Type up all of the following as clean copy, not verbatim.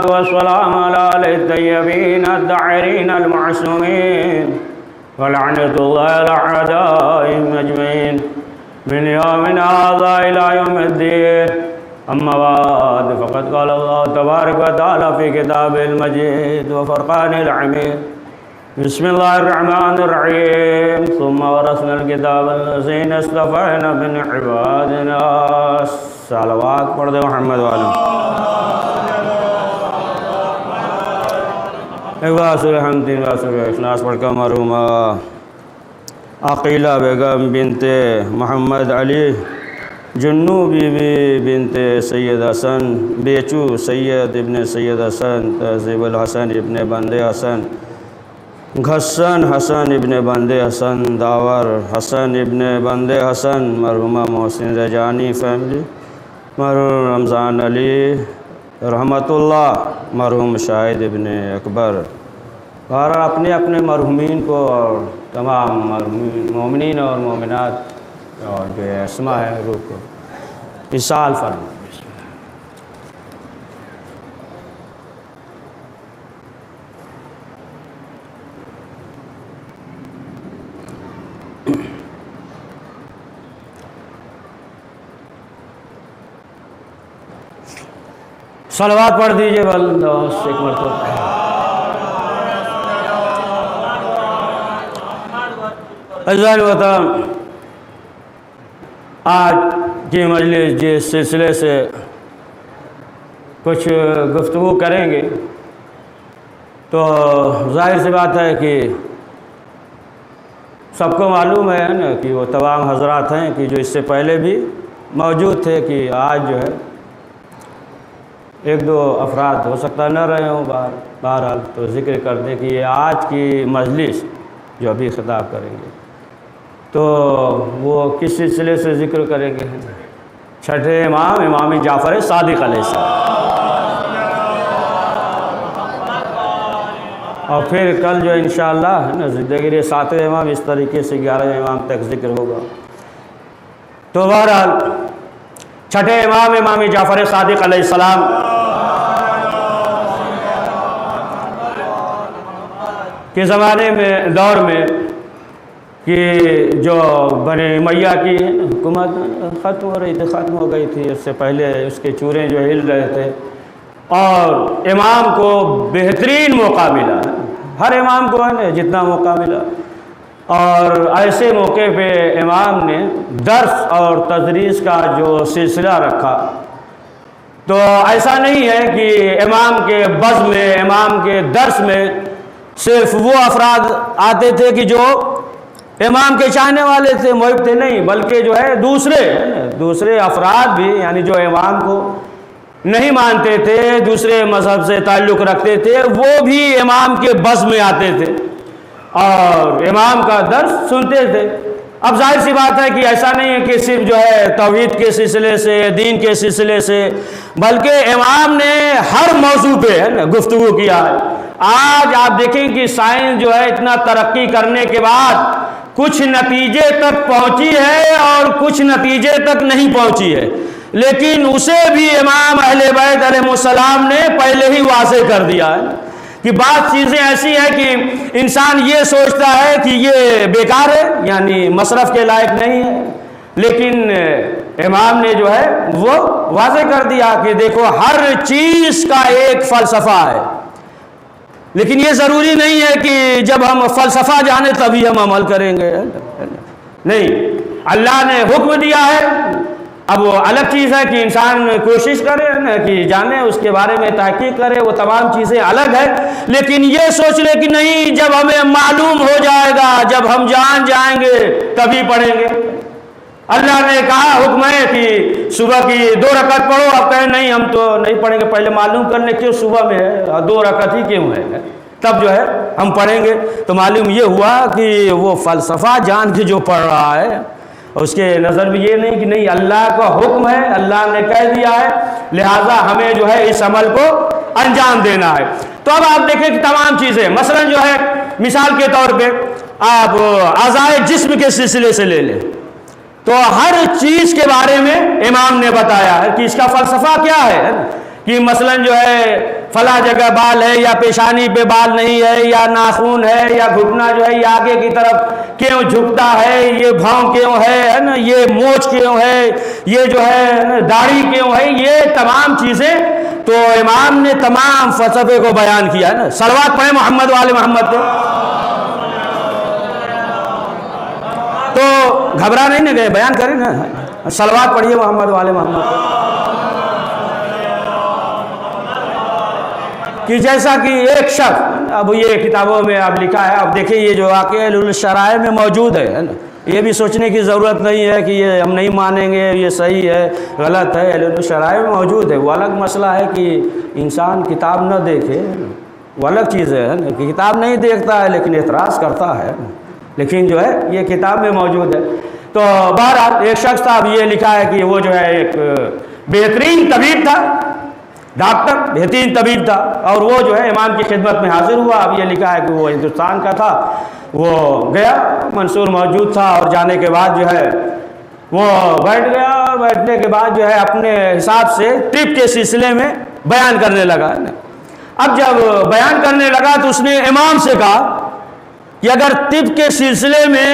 والسلام على الطيبين الطاهرين المعصومين ولعنة الله على أعدائهم أجمعين من يومنا هذا إلى يوم الدين. أما بعد فقد قال الله تبارك وتعالى في كتابه المجيد وفرقانه الحميد. بسم الله الرحمن الرحيم. ثم ورثنا الكتاب الذين اصطفينا من عبادنا. صلوات پڑھ دے محمد والے. واسر حمدین واسر اخلاص پڑھ کر مرحومہ عقیلہ بیگم بنت محمد علی جنو بی بی بنت سید حسن بیچو سید ابن سید حسن تہذیب الحسن ابن بند حسن گھسن حسن ابن بند حسن داور حسن ابن بند حسن مرحومہ محسن رجانی فیملی مرحوم رمضان علی رحمت اللہ مرحوم شاہد ابن اکبر اور اپنے اپنے مرحومین کو اور تمام مومنین اور مومنات اور جو اسماء ہے روح کو اصال فرمائیں. صلوات پڑھ دیجئے بلدوس ایک مرتبہ. عزیزان وطن، آج کی مجلس جس سلسلے سے کچھ گفتگو کریں گے تو ظاہر سی بات ہے کہ سب کو معلوم ہے نا کہ وہ تمام حضرات ہیں کہ جو اس سے پہلے بھی موجود تھے کہ آج جو ہے ایک دو افراد ہو سکتا نہ رہے ہوں بہرحال تو ذکر کر دیں کہ یہ آج کی مجلس جو ابھی خطاب کریں گے تو وہ کس سلسلے سے ذکر کریں گے؟ چھٹے امام امام جعفر صادق علیہ السلام. اور پھر کل جو انشاءاللہ ہے نا زندگی ساتویں امام اس طریقے سے 11ویں امام تک ذکر ہوگا. تو بہرحال چھٹے امام امام جعفر صادق علیہ السلام کے زمانے میں دور میں کہ جو بنی امیہ کی حکومت ختم ہو رہی تھی، ختم ہو گئی تھی. اس سے پہلے اس کے چوریں جو ہل رہے تھے اور امام کو بہترین موقع ملا، ہر امام کو ہے نا جتنا موقع ملا، اور ایسے موقع پہ امام نے درس اور تدریس کا جو سلسلہ رکھا. تو ایسا نہیں ہے کہ امام کے بزم میں امام کے درس میں صرف وہ افراد آتے تھے کہ جو امام کے چاہنے والے تھے، محب تھے، نہیں، بلکہ جو ہے دوسرے افراد بھی، یعنی جو امام کو نہیں مانتے تھے، دوسرے مذہب سے تعلق رکھتے تھے، وہ بھی امام کے بزم میں آتے تھے اور امام کا درس سنتے تھے. اب ظاہر سی بات ہے کہ ایسا نہیں ہے کہ صرف جو ہے توحید کے سلسلے سے، دین کے سلسلے سے، بلکہ امام نے ہر موضوع پہ گفتگو کیا ہے. آج آپ دیکھیں کہ سائنس جو ہے اتنا ترقی کرنے کے بعد کچھ نتیجے تک پہنچی ہے اور کچھ نتیجے تک نہیں پہنچی ہے، لیکن اسے بھی امام اہل بیت علیہ السلام نے پہلے ہی واضح کر دیا ہے کہ بعض چیزیں ایسی ہیں کہ انسان یہ سوچتا ہے کہ یہ بیکار ہے، یعنی مصرف کے لائق نہیں ہے، لیکن امام نے جو ہے وہ واضح کر دیا کہ دیکھو ہر چیز کا ایک فلسفہ ہے. لیکن یہ ضروری نہیں ہے کہ جب ہم فلسفہ جانے تبھی ہم عمل کریں گے، نہیں، اللہ نے حکم دیا ہے. اب وہ الگ چیز ہے کہ انسان کوشش کرے نا کہ جانے، اس کے بارے میں تحقیق کرے، وہ تمام چیزیں الگ ہے. لیکن یہ سوچ لے کہ نہیں، جب ہمیں معلوم ہو جائے گا، جب ہم جان جائیں گے تبھی پڑھیں گے. اللہ نے کہا حکم ہے کہ صبح کی 2 رکعت پڑھو، آپ کہیں نہیں ہم تو نہیں پڑھیں گے، پہلے معلوم کر لیں کیوں صبح میں ہے 2 رکعت ہی کیوں ہے، تب جو ہے ہم پڑھیں گے. تو معلوم یہ ہوا کہ وہ فلسفہ جان کے جو پڑھ رہا ہے اس کے نظر میں یہ نہیں کہ نہیں، اللہ کا حکم ہے، اللہ نے کہہ دیا ہے، لہٰذا ہمیں جو ہے اس عمل کو انجام دینا ہے. تو اب آپ دیکھیں کہ تمام چیزیں مثلا جو ہے مثال کے طور پہ آپ اعضائے جسم کے سلسلے سے لے لیں تو ہر چیز کے بارے میں امام نے بتایا ہے کہ اس کا فلسفہ کیا ہے. کہ مثلا جو ہے فلاں جگہ بال ہے یا پیشانی پہ بال نہیں ہے یا ناخن ہے یا گھٹنا جو ہے یہ آگے کی طرف کیوں جھکتا ہے، یہ بھاؤں کیوں ہے نا، یہ مونچھ کیوں ہے، یہ جو ہے داڑھی کیوں ہے، یہ تمام چیزیں تو امام نے تمام فلسفے کو بیان کیا ہے نا۔ صلوات پڑھیں محمد والے محمد پہ۔ تو گھبرا نہیں نہ گئے، بیان کریں نا، صلوات پڑھیے محمد والے محمد پہ۔ کہ جیسا کہ ایک شخص، اب یہ کتابوں میں اب لکھا ہے، اب دیکھیں یہ جو واقعہ الشرائع میں موجود ہے نا، یہ بھی سوچنے کی ضرورت نہیں ہے کہ یہ ہم نہیں مانیں گے، یہ صحیح ہے غلط ہے، الشرائع میں موجود ہے۔ وہ الگ مسئلہ ہے کہ انسان کتاب نہ دیکھے، وہ الگ چیز ہے نا، کہ کتاب نہیں دیکھتا ہے لیکن اعتراض کرتا ہے، لیکن جو ہے یہ کتاب میں موجود ہے۔ تو بہرحال ایک شخص تھا، اب یہ لکھا ہے کہ وہ جو ہے ایک بہترین طبیب تھا، ڈاکٹر بہترین طبیب تھا، اور وہ جو ہے امام کی خدمت میں حاضر ہوا۔ اب یہ لکھا ہے کہ وہ ہندوستان کا تھا، وہ گیا، منصور موجود تھا، اور جانے کے بعد جو ہے وہ بیٹھ گیا، اور بیٹھنے کے بعد جو ہے اپنے حساب سے طب کے سلسلے میں بیان کرنے لگا۔ اب جب بیان کرنے لگا تو اس نے امام سے کہا کہ اگر طب کے سلسلے میں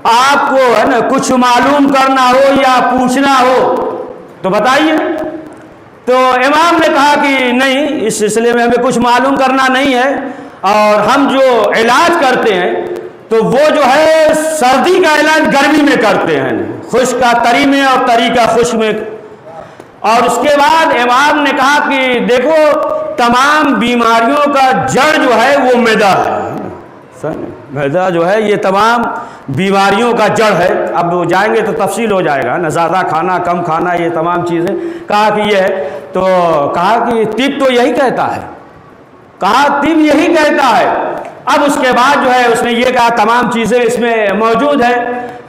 آپ کو ہے نا کچھ معلوم کرنا ہو یا پوچھنا ہو تو بتائیے۔ تو امام نے کہا کہ نہیں، اس سلسلے میں ہمیں کچھ معلوم کرنا نہیں ہے، اور ہم جو علاج کرتے ہیں تو وہ جو ہے سردی کا علاج گرمی میں کرتے ہیں، خشک کا طری میں اور طری کا خشک میں۔ اور اس کے بعد امام نے کہا کہ دیکھو تمام بیماریوں کا جڑ جو ہے وہ معدہ ہے، معدہ جو ہے یہ تمام بیماریوں کا جڑ ہے۔ اب جائیں گے تو تفصیل ہو جائے گا نا، زیادہ کھانا کم کھانا یہ تمام چیزیں، کہا کہ یہ ہے، تو کہا کہ طب تو یہی کہتا ہے، کہا طب یہی کہتا ہے۔ اب اس کے بعد جو ہے اس نے یہ کہا تمام چیزیں اس میں موجود ہے۔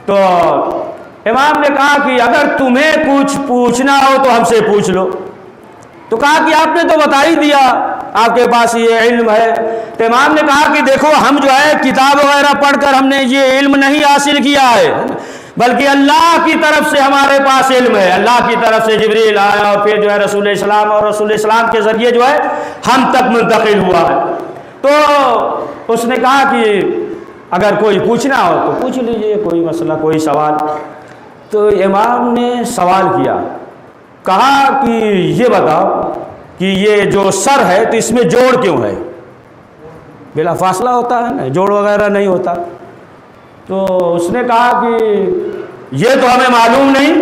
تو امام نے کہا کہ اگر تمہیں کچھ پوچھنا ہو تو ہم سے پوچھ لو۔ تو کہا کہ آپ نے تو بتا ہی دیا، آپ کے پاس یہ علم ہے۔ تو امام نے کہا کہ دیکھو ہم جو ہے کتاب وغیرہ پڑھ کر ہم نے یہ علم نہیں حاصل کیا ہے، بلکہ اللہ کی طرف سے ہمارے پاس علم ہے، اللہ کی طرف سے جبریل آیا اور پھر جو ہے رسول اسلام، اور رسول اسلام کے ذریعے جو ہے ہم تک منتقل ہوا ہے۔ تو اس نے کہا کہ اگر کوئی پوچھنا ہو تو پوچھ لیجئے، کوئی مسئلہ کوئی سوال۔ تو امام نے سوال کیا، کہا کہ یہ بتاؤ کہ یہ جو سر ہے تو اس میں جوڑ کیوں ہے؟ بلا فاصلہ ہوتا ہے نا، جوڑ وغیرہ نہیں ہوتا۔ تو اس نے کہا کہ یہ تو ہمیں معلوم نہیں۔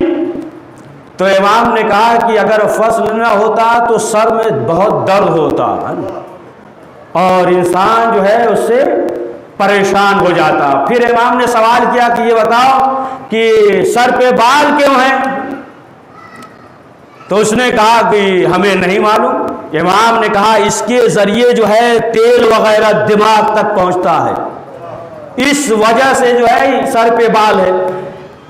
تو امام نے کہا کہ اگر فصل نہ ہوتا تو سر میں بہت درد ہوتا اور انسان جو ہے اس سے پریشان ہو جاتا۔ پھر امام نے سوال کیا کہ یہ بتاؤ کہ سر پہ بال کیوں ہیں؟ تو اس نے کہا کہ ہمیں نہیں معلوم۔ امام نے کہا اس کے ذریعے جو ہے تیل وغیرہ دماغ تک پہنچتا ہے، اس وجہ سے جو ہے سر پہ بال ہے۔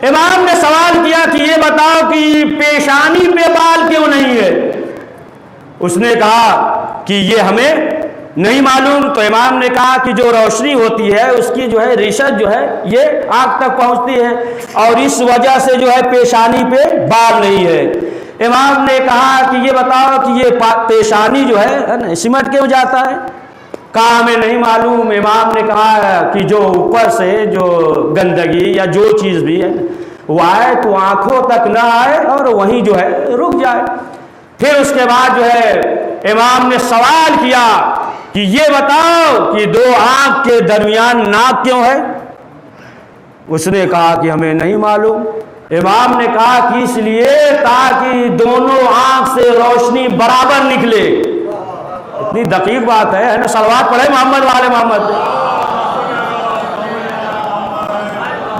امام نے سوال کیا کہ یہ بتاؤ کہ پیشانی پہ بال کیوں نہیں ہے؟ اس نے کہا کہ یہ ہمیں نہیں معلوم۔ تو امام نے کہا کہ جو روشنی ہوتی ہے اس کی جو ہے ریشت جو ہے یہ آنکھ تک پہنچتی ہے، اور اس وجہ سے جو ہے پیشانی پہ بال نہیں ہے۔ امام نے کہا کہ یہ بتاؤ کہ یہ پیشانی جو ہے سمٹ کیوں جاتا ہے؟ کہا ہمیں نہیں معلوم۔ امام نے کہا کہ جو اوپر سے جو گندگی یا جو چیز بھی ہے وہ آئے تو آنکھوں تک نہ آئے اور وہیں جو ہے رک جائے۔ پھر اس کے بعد جو ہے امام نے سوال کیا کہ یہ بتاؤ کہ دو آنکھ کے درمیان ناک کیوں ہے؟ اس نے کہا کہ ہمیں نہیں معلوم۔ امام نے کہا کہ اس لیے تاکہ دونوں آنکھ سے روشنی برابر نکلے۔ اتنی دقیق بات ہے نا، صلوات پڑھے محمد والے محمد۔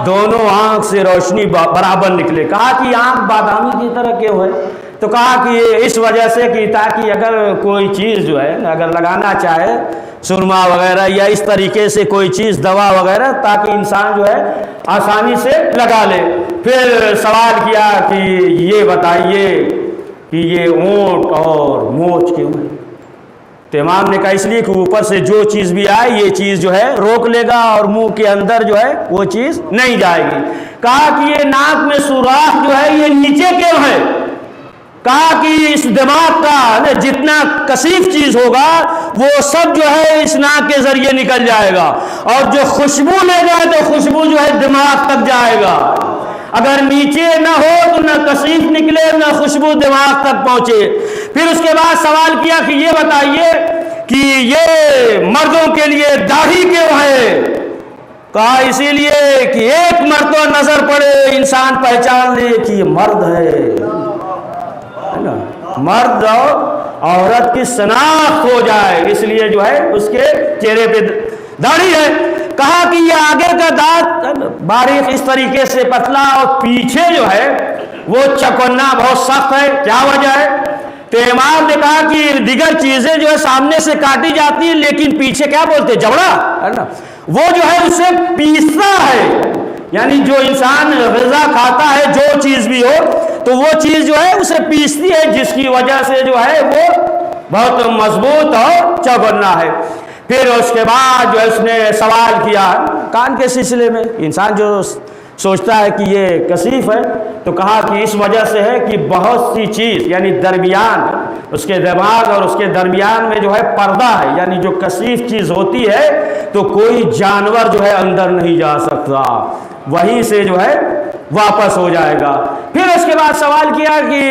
دونوں آنکھ سے روشنی برابر نکلے۔ کہا کہ آنکھ بادامی کی طرح کیوں ہے؟ تو کہا کہ اس وجہ سے کہ تاکہ اگر کوئی چیز جو ہے اگر لگانا چاہے سرما وغیرہ یا اس طریقے سے کوئی چیز دوا وغیرہ، تاکہ انسان جو ہے آسانی سے لگا لے۔ پھر سوال کیا کہ یہ بتائیے کہ یہ اونٹ اور مونچھ کیوں ہے؟ تو امام نے کہا اس لیے کہ اوپر سے جو چیز بھی آئے یہ چیز جو ہے روک لے گا اور منہ کے اندر جو ہے وہ چیز نہیں جائے گی۔ کہا کہ یہ ناک میں سوراخ جو ہے یہ نیچے کیوں ہے؟ کہا کہ اس دماغ کا جتنا کثیف چیز ہوگا وہ سب جو ہے اس ناک کے ذریعے نکل جائے گا، اور جو خوشبو لے جائے تو خوشبو جو ہے دماغ تک جائے گا۔ اگر نیچے نہ ہو تو نہ کثیف نکلے نہ خوشبو دماغ تک پہنچے۔ پھر اس کے بعد سوال کیا کہ یہ بتائیے کہ یہ مردوں کے لیے داڑھی کیوں ہے؟ کہا اسی لیے کہ ایک مرتبہ نظر پڑے انسان پہچان لے کہ یہ مرد ہے نا، مرد اور عورت کی شناخت ہو جائے، اس لیے جو ہے اس کے چہرے پہ داڑھی ہے۔ کہا کہ یہ آگے کا دانت باریک اس طریقے سے پتلا اور پیچھے جو ہے وہ چکنا بہت سخت ہے، کیا وجہ ہے؟ تو امام نے کہا کہ دیگر چیزیں جو ہے سامنے سے کاٹی جاتی ہیں لیکن پیچھے کیا بولتے ہیں، جبڑا ہے نا، وہ جو ہے اسے پیستا ہے۔ یعنی جو انسان غذا کھاتا ہے جو چیز بھی ہو تو وہ چیز جو ہے اسے پیستی ہے، جس کی وجہ سے جو ہے وہ بہت مضبوط اور چوگنا ہے۔ پھر اس کے بعد جو ہے اس نے سوال کیا کان کے سلسلے میں، انسان جو سوچتا ہے کہ یہ کثیف ہے تو کہا کہ اس وجہ سے ہے کہ بہت سی چیز یعنی درمیان اس کے دماغ اور اس کے درمیان میں جو ہے پردہ ہے، یعنی جو کثیف چیز ہوتی ہے تو کوئی جانور جو ہے اندر نہیں جا سکتا، وہیں سے جو ہے واپس ہو جائے گا۔ پھر اس کے بعد سوال کیا کہ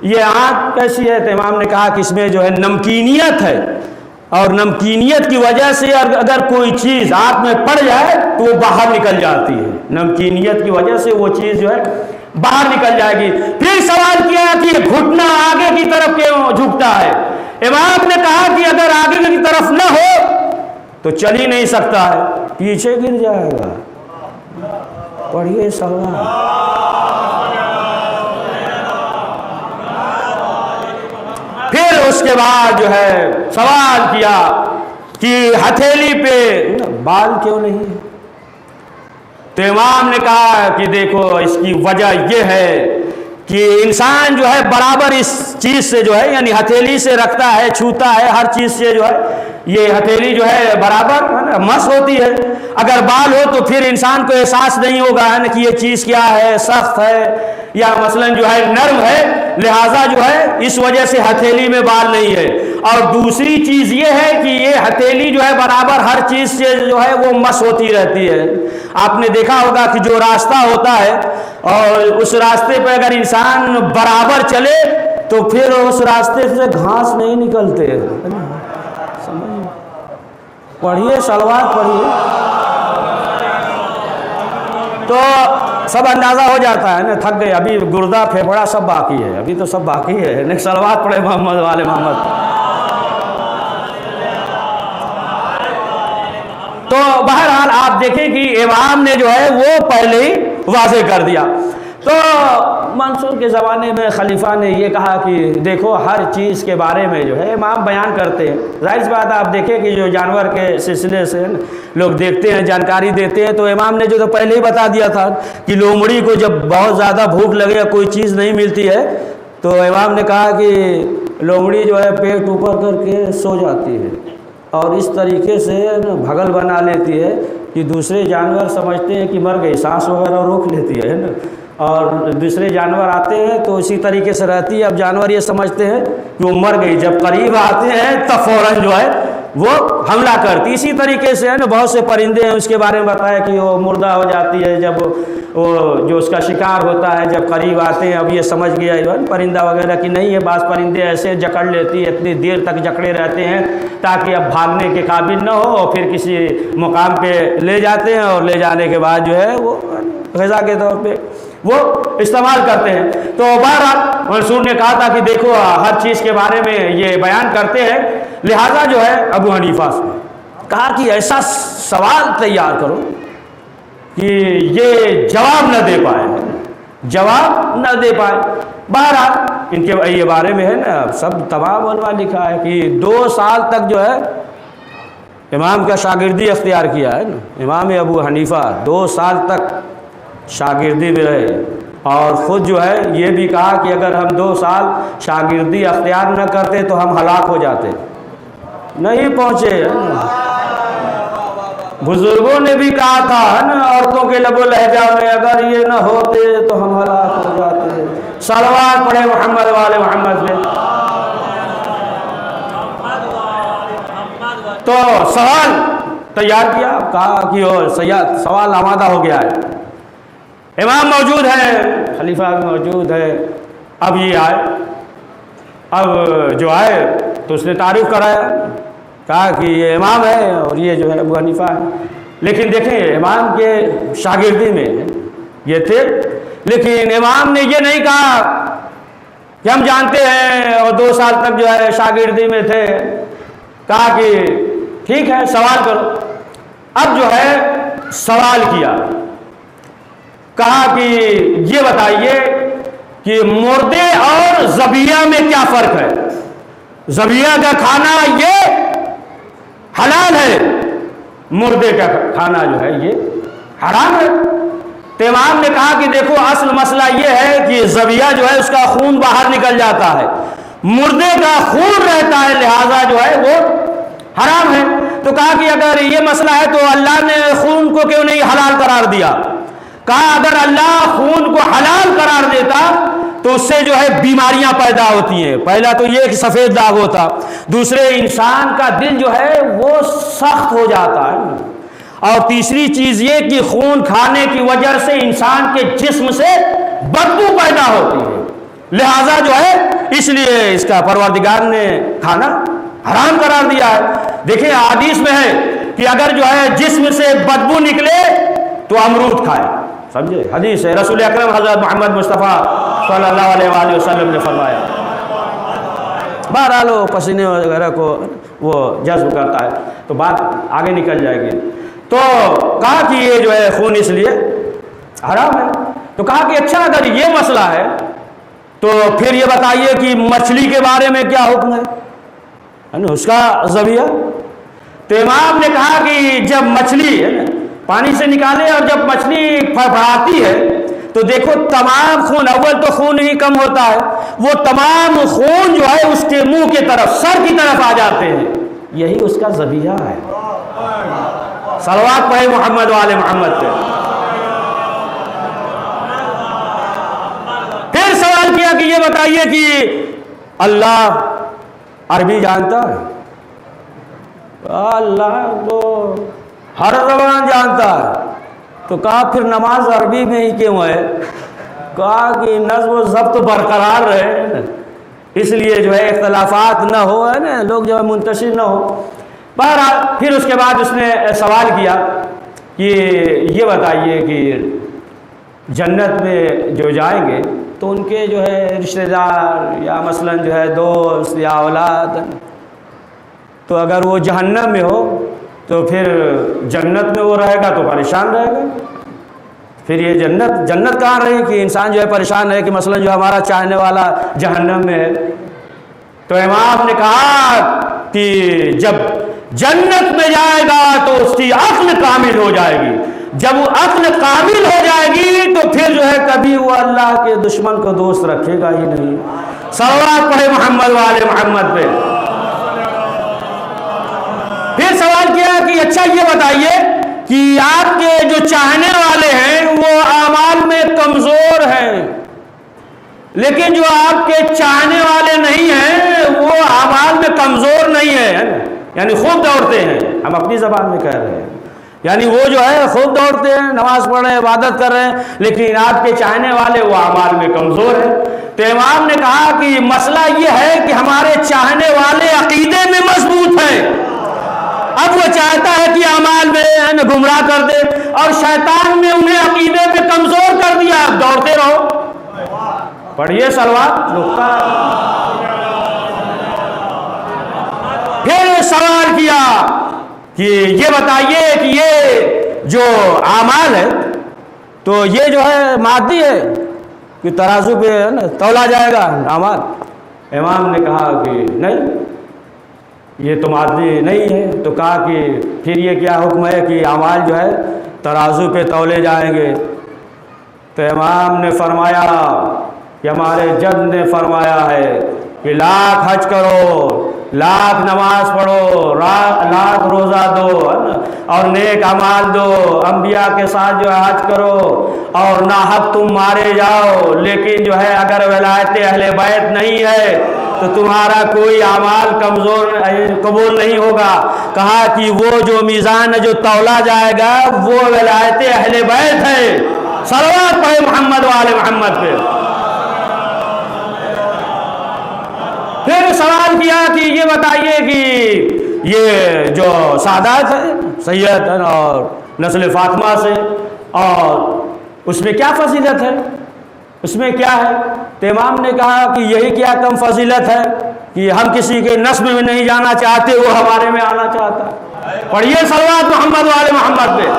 یہ آنکھ کیسی ہے؟ تو امام نے کہا کہ اس میں جو ہے نمکینیت ہے، اور نمکینیت کی وجہ سے اگر کوئی چیز آنکھ میں پڑ جائے تو وہ باہر نکل جاتی ہے، نمکینیت کی وجہ سے وہ چیز جو ہے باہر نکل جائے گی۔ پھر سوال کیا کہ یہ گھٹنا آگے کی طرف کیوں جھکتا ہے؟ امام نے کہا کہ اگر آگے کی طرف نہ ہو تو چل ہی نہیں سکتا ہے، پیچھے گر جائے گا۔ پڑھیے سوال۔ پھر اس کے بعد جو ہے سوال کیا کہ ہتھیلی پہ بال کیوں نہیں؟ تو امام نے کہا کہ دیکھو اس کی وجہ یہ ہے کہ انسان جو ہے برابر اس چیز سے جو ہے یعنی ہتھیلی سے رکھتا ہے، چھوتا ہے، ہر چیز سے جو ہے یہ ہتھیلی جو ہے برابر مس ہوتی ہے۔ اگر بال ہو تو پھر انسان کو احساس نہیں ہوگا ہے نا کہ یہ چیز کیا ہے، سخت ہے یا مثلا جو ہے نرم ہے، لہٰذا جو ہے اس وجہ سے ہتھیلی میں بال نہیں ہے۔ اور دوسری چیز یہ ہے کہ یہ ہتھیلی جو ہے برابر ہر چیز سے جو ہے وہ مس ہوتی رہتی ہے۔ آپ نے دیکھا ہوگا کہ جو راستہ ہوتا ہے اور اس راستے پہ اگر انسان برابر چلے تو پھر اس راستے سے گھاس نہیں نکلتے۔ پڑھیے سلوات پڑھیے تو سب اندازہ ہو جاتا ہے نا، تھک گئے، ابھی گردہ پھیپھڑا سب باقی ہے، ابھی تو سب باقی ہے۔ سلوات پڑھے محمد والے محمد۔ تو بہرحال آپ دیکھیں کہ امام نے جو ہے وہ پہلے ہی واضح کر دیا۔ تو منصور کے زمانے میں خلیفہ نے یہ کہا کہ دیکھو ہر چیز کے بارے میں جو ہے امام بیان کرتے ہیں، ظاہر سی بات آپ دیکھیں کہ جو جانور کے سلسلے سے لوگ دیکھتے ہیں، جانکاری دیتے ہیں، تو امام نے جو تو پہلے ہی بتا دیا تھا کہ لومڑی کو جب بہت زیادہ بھوک لگے یا کوئی چیز نہیں ملتی ہے تو امام نے کہا کہ لومڑی جو ہے پیٹ اوپر کر کے سو جاتی ہے اور اس طریقے سے بھگل بنا لیتی ہے کہ دوسرے جانور سمجھتے ہیں کہ مر گئی، سانس وغیرہ روک لیتی ہے نا، اور دوسرے جانور آتے ہیں تو اسی طریقے سے رہتی ہے۔ اب جانور یہ سمجھتے ہیں کہ وہ مر گئی، جب قریب آتے ہیں تب فوراً جو ہے وہ حملہ کرتی۔ اسی طریقے سے ہے نا بہت سے پرندے ہیں، اس کے بارے میں بتایا کہ وہ مردہ ہو جاتی ہے جب وہ جو اس کا شکار ہوتا ہے جب قریب آتے ہیں۔ اب یہ سمجھ گیا پرندہ وغیرہ کہ نہیں ہے، بعض پرندے ایسے جکڑ لیتی ہے، اتنی دیر تک جکڑے رہتے ہیں تاکہ اب بھاگنے کے قابل نہ ہو، اور پھر کسی مقام پہ لے جاتے ہیں اور لے جانے کے بعد جو ہے وہ غذا کے طور پہ وہ استعمال کرتے ہیں۔ تو بہرحال منصور نے کہا تھا کہ دیکھو ہر چیز کے بارے میں یہ بیان کرتے ہیں، لہذا جو ہے ابو حنیفہ سے کہا کہ ایسا سوال تیار کرو کہ یہ جواب نہ دے پائے۔ بہرحال ان کے یہ بارے میں ہے نا سب تمام علماء لکھا ہے کہ 2 سال تک جو ہے امام کا شاگردی اختیار کیا ہے نا، امام ابو حنیفہ 2 سال تک شاگردی میں رہے، اور خود جو ہے یہ بھی کہا کہ اگر ہم 2 سال شاگردی اختیار نہ کرتے تو ہم ہلاک ہو جاتے، نہیں پہنچے۔ بزرگوں نے بھی کہا تھا نا عورتوں کے لب و لہجہ میں، اگر یہ نہ ہوتے تو ہم ہلاک ہو جاتے۔ صلوات پڑھے محمد والے محمد پہ۔ تو سوال تیار کیا، کہا کہ سوال آمادہ ہو گیا ہے، امام موجود ہے، خلیفہ بھی موجود ہے، اب یہ آئے، اب جو آئے تو اس نے تعریف کرایا، کہا کہ یہ امام ہے اور یہ جو ہے ابو حنیفہ ہے۔ لیکن دیکھیں امام کے شاگردی میں یہ تھے، لیکن امام نے یہ نہیں کہا کہ ہم جانتے ہیں، اور 2 سال تک جو ہے شاگردی میں تھے، کہا کہ ٹھیک ہے سوال کرو۔ اب جو ہے سوال کیا، کہا کہ یہ بتائیے کہ مردے اور ذبیحہ میں کیا فرق ہے؟ ذبیحہ کا کھانا یہ حلال ہے، مردے کا کھانا جو ہے یہ حرام ہے۔ تو امام نے کہا کہ دیکھو اصل مسئلہ یہ ہے کہ ذبیحہ جو ہے اس کا خون باہر نکل جاتا ہے، مردے کا خون رہتا ہے، لہذا جو ہے وہ حرام ہے۔ تو کہا کہ اگر یہ مسئلہ ہے تو اللہ نے خون کو کیوں نہیں حلال قرار دیا؟ کہا اگر اللہ خون کو حلال قرار دیتا تو اس سے جو ہے بیماریاں پیدا ہوتی ہیں۔ پہلا تو یہ کہ سفید داغ ہوتا، دوسرے انسان کا دل جو ہے وہ سخت ہو جاتا ہے، اور تیسری چیز یہ کہ خون کھانے کی وجہ سے انسان کے جسم سے بدبو پیدا ہوتی ہے، لہذا جو ہے اس لیے اس کا پروردگار نے کھانا حرام قرار دیا ہے۔ دیکھیں حدیث میں ہے کہ اگر جو ہے جسم سے بدبو نکلے تو امرود کھائے، سمجھے، حدیث ہے، رسول اکرم حضرت محمد مصطفیٰ صلی اللہ علیہ وآلہ وسلم نے فرمایا۔ بہرحال وہ پسینے وغیرہ کو وہ جذب کرتا ہے تو بات آگے نکل جائے گی۔ تو کہا کہ یہ جو ہے خون اس لیے حرام ہے۔ تو کہا کہ اچھا اگر یہ مسئلہ ہے تو پھر یہ بتائیے کہ مچھلی کے بارے میں کیا حکم ہے اس کا ذبیحہ؟ تو امام نے کہا کہ جب مچھلی ہے پانی سے نکالے اور جب مچھلی پھڑپڑاتی ہے تو دیکھو تمام خون، اول تو خون ہی کم ہوتا ہے، وہ تمام خون جو ہے اس کے منہ کی طرف، سر کی طرف آ جاتے ہیں، یہی اس کا ذبیحہ ہے۔ صلوات پڑھے محمد والے محمد پہ۔ پھر سوال کیا کہ یہ بتائیے کہ اللہ عربی جانتا ہے؟ اللہ تو ہر زبان جانتا ہے۔ تو کہا پھر نماز عربی میں ہی کیوں ہے؟ کہا کہ نظم و ضبط برقرار رہے، اس لیے جو ہے اختلافات نہ ہو، ہے نا، لوگ جو ہے منتشر نہ ہو۔ بہرحال پھر اس کے بعد اس نے سوال کیا کہ یہ بتائیے کہ جنت میں جو جائیں گے تو ان کے جو ہے رشتہ دار یا مثلا جو ہے دوست یا اولاد، تو اگر وہ جہنم میں ہو تو پھر جنت میں وہ رہے گا تو پریشان رہے گا، پھر یہ جنت کہاں رہی کہ انسان جو ہے پریشان ہے کہ مثلا جو ہمارا چاہنے والا جہنم میں ہے۔ تو امام نے کہا کہ جب جنت میں جائے گا تو اس کی عقل کامل ہو جائے گی، جب وہ عقل کامل ہو جائے گی تو پھر جو ہے کبھی وہ اللہ کے دشمن کو دوست رکھے گا ہی نہیں۔ صلوات پڑھے محمد والے محمد پہ۔ پھر سوال کیا کہ اچھا یہ بتائیے کہ آپ کے جو چاہنے والے ہیں وہ اعمال میں کمزور ہیں، لیکن جو آپ کے چاہنے والے نہیں ہیں وہ اعمال میں کمزور نہیں ہیں، یعنی خوب دوڑتے ہیں، ہم اپنی زبان میں کہہ رہے ہیں، یعنی وہ جو ہے خوب دوڑتے ہیں، نماز پڑھ رہے ہیں، عبادت کر رہے ہیں، لیکن آپ کے چاہنے والے وہ اعمال میں کمزور ہیں۔ تو امام نے کہا کہ مسئلہ یہ ہے کہ ہمارے چاہنے والے عقیدے میں مضبوط ہیں، اب وہ چاہتا ہے کہ اعمال میں گمراہ کر دے، اور شیطان نے انہیں عقیدے میں کمزور کر دیا، اب دوڑتے رہو۔ پڑھیے صلوات نقطہ۔ پھر سوال کیا کہ یہ بتائیے کہ یہ جو اعمال ہے تو یہ جو ہے مادی ہے کہ ترازو پہ ہے نا تولا جائے گا اعمال؟ امام نے کہا کہ نہیں، یہ تو مادی نہیں ہے۔ تو کہا کہ پھر یہ کیا حکم ہے کہ اعمال جو ہے ترازو پہ تولے جائیں گے؟ تو امام نے فرمایا کہ ہمارے جد نے فرمایا ہے کہ لاکھ حج کرو، لاکھ نماز پڑھو، لاکھ روزہ دو، اور نیک اعمال دو، انبیاء کے ساتھ جو ہے حج کرو، اور ناحق تم مارے جاؤ، لیکن جو ہے اگر ولایت اہل بیت نہیں ہے تو تمہارا کوئی اعمال کمزور قبول نہیں ہوگا۔ کہا کہ وہ جو میزان جو تولا جائے گا وہ ولایت اہل بیت ہے۔ صلوات پڑھے محمد وآل محمد پہ۔ پھر سوال کیا کہ یہ بتائیے کہ یہ جو سعادت ہے سید اور نسل فاطمہ سے، اور اس میں کیا فضیلت ہے، اس میں کیا ہے؟ تو امام نے کہا کہ یہی کیا کم فضیلت ہے کہ ہم کسی کے نسب میں نہیں جانا چاہتے، وہ ہمارے میں آنا چاہتا ہے۔ پڑھیے صلوات محمد وآل محمد پہ۔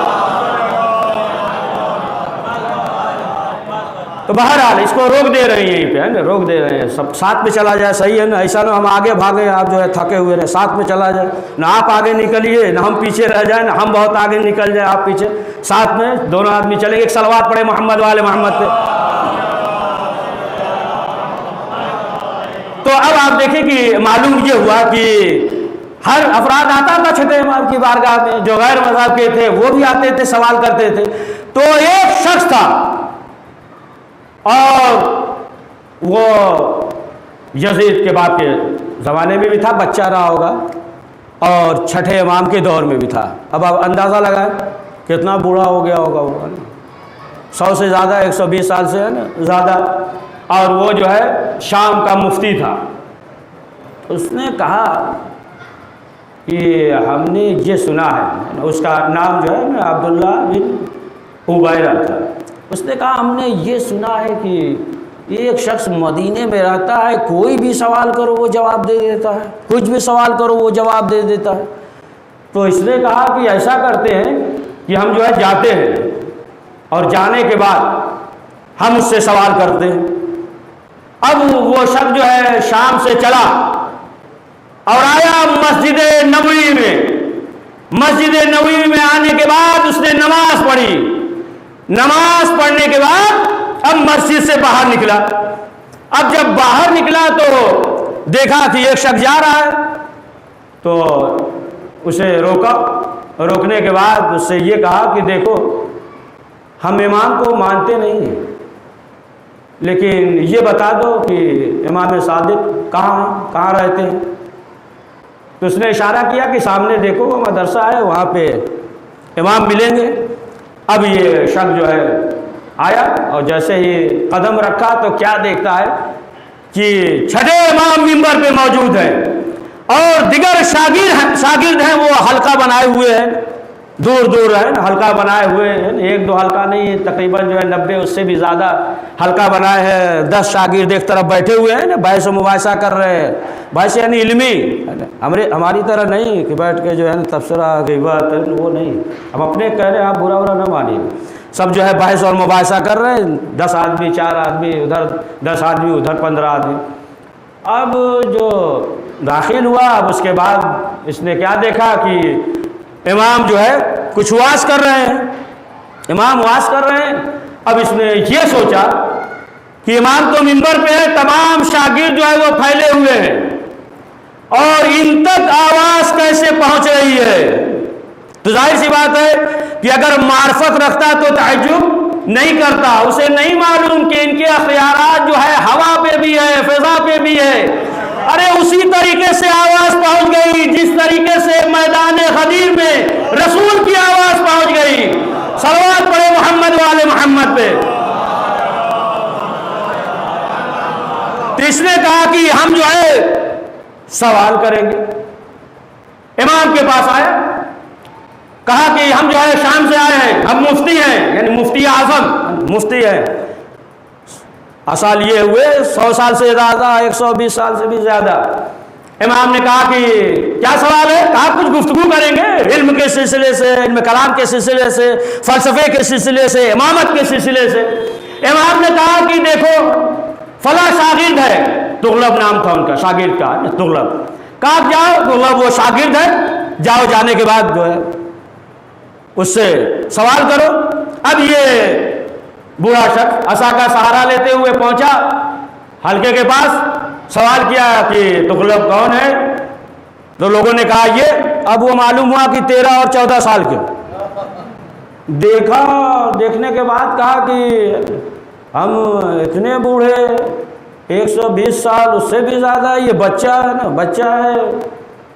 تو بہرحال اس کو روک دے رہے ہیں، یہیں پہ ہے نا، روک دے رہے ہیں، سب ساتھ میں چلا جائے، صحیح ہے نا، ایسا نہ ہم آگے بھاگے آپ جو ہے تھکے ہوئے رہے، ساتھ میں چلا جائے، نہ آپ آگے نکلیے نہ ہم پیچھے رہ جائیں، نہ ہم بہت آگے نکل جائیں آپ پیچھے، ساتھ میں دونوں آدمی چلیں گے۔ ایک صلوات پڑھے محمد وآل محمد پہ۔ تو اب آپ دیکھیں کہ معلوم یہ ہوا کہ ہر افراد آتا تھا چھٹے امام کی بارگاہ میں، جو غیر مذہب کے تھے وہ بھی آتے تھے، سوال کرتے تھے۔ تو ایک شخص تھا اور وہ یزید کے باپ کے زمانے میں بھی تھا، بچہ رہا ہوگا، اور چھٹے امام کے دور میں بھی تھا۔ اب آپ اندازہ لگائیں کتنا بوڑھا ہو گیا ہوگا وہ، 100 سے زیادہ، 120 سال سے ہے نا زیادہ، اور وہ جو ہے شام کا مفتی تھا۔ اس نے کہا کہ ہم نے یہ سنا ہے، اس کا نام جو ہے نا عبداللہ بن عبیرہ تھا۔ اس نے کہا ہم نے یہ سنا ہے کہ ایک شخص مدینے میں رہتا ہے، کوئی بھی سوال کرو وہ جواب دے دیتا ہے، کچھ بھی سوال کرو وہ جواب دے دیتا ہے۔ تو اس نے کہا کہ ایسا کرتے ہیں کہ ہم جو ہے جاتے ہیں، اور جانے کے بعد ہم اس سے سوال کرتے ہیں۔ اب وہ شخص جو ہے شام سے چلا اور آیا مسجد نبوی میں۔ مسجد نبوی میں آنے کے بعد اس نے نماز پڑھی۔ نماز پڑھنے کے بعد اب مسجد سے باہر نکلا۔ اب جب باہر نکلا تو دیکھا کہ ایک شخص جا رہا ہے، تو اسے روکا۔ روکنے کے بعد اس سے یہ کہا کہ دیکھو ہم امام کو مانتے نہیں ہیں، لیکن یہ بتا دو کہ امام صادق کہاں ہیں، کہاں رہتے ہیں؟ تو اس نے اشارہ کیا کہ سامنے دیکھو وہ مدرسہ ہے، وہاں پہ امام ملیں گے۔ اب یہ شخص جو ہے آیا اور جیسے ہی قدم رکھا تو کیا دیکھتا ہے کہ چھٹے امام منبر پہ موجود ہیں، اور دیگر شاگرد ہیں وہ حلقہ بنائے ہوئے ہیں، دور دور ہے حلقہ بنائے ہوئے ہیں، ایک دو حلقہ نہیں، تقریباً جو ہے 90 اس سے بھی زیادہ حلقہ بنائے ہیں۔ 10 شاگرد ایک طرف بیٹھے ہوئے ہیں نا، بحث و مباحثہ کر رہے ہیں۔ بحث یعنی علمی، ہماری طرح نہیں کہ بیٹھ کے جو ہے نا تبصرہ غیبت، وہ نہیں، ہم اپنے کہہ رہے ہیں، آپ برا برا نہ مانیے۔ سب جو ہے بحث اور مباحثہ کر رہے ہیں، 10 آدمی 4 آدمی ادھر، 10 آدمی ادھر، 15 آدمی۔ اب جو داخل ہوا، اب اس کے بعد اس نے کیا دیکھا کہ امام جو ہے کچھ واعظ کر رہے ہیں، امام واعظ کر رہے ہیں۔ اب اس نے یہ سوچا کہ امام تو منبر پہ ہے، تمام شاگرد جو ہے وہ پھیلے ہوئے ہیں، اور ان تک آواز کیسے پہنچ رہی ہے؟ تو ظاہر سی بات ہے کہ اگر معرفت رکھتا تو تعجب نہیں کرتا، اسے نہیں معلوم کہ ان کے اختیارات جو ہے ہوا پہ بھی ہے، فضا پہ بھی ہے۔ ارے اسی طریقے سے آواز پہنچ گئی جس طریقے سے میدان غدیر میں رسول کی آواز پہنچ گئی۔ صلوات پڑھے محمد والے محمد پہ۔ تو اس نے کہا کہ ہم جو ہے سوال کریں گے۔ امام کے پاس آیا، کہا کہ ہم جو ہے شام سے آئے ہیں، ہم مفتی ہیں، یعنی مفتی اعظم مفتی ہیں۔ سال یہ ہوئے 100 سال سے زیادہ، 120 سال سے بھی زیادہ۔ امام نے کہا کہ کیا سوال ہے؟ کہا کچھ گفتگو کریں گے علم کے سلسلے سے، علم کلام کے سلسلے سے، فلسفے کے سلسلے سے، امامت کے سلسلے سے۔ امام نے کہا کہ دیکھو فلاں شاگرد ہے، تغلب نام تھا ان کا، شاگرد کا تغلب۔ کہا جاؤ، تغلب وہ شاگرد ہے، جاؤ، جانے کے بعد جو ہے اس سے سوال کرو۔ اب یہ بوڑھا شخص عصا کا سہارا لیتے ہوئے پہنچا حلقے کے پاس، سوال کیا کہ تغلب کون ہے؟ تو لوگوں نے کہا یہ، اب وہ معلوم ہوا کہ 13 اور 14 سال کے۔ دیکھنے کے بعد کہا کہ ہم اتنے بوڑھے، 120 سال، اس سے بھی زیادہ، یہ بچہ ہے نا، بچہ ہے،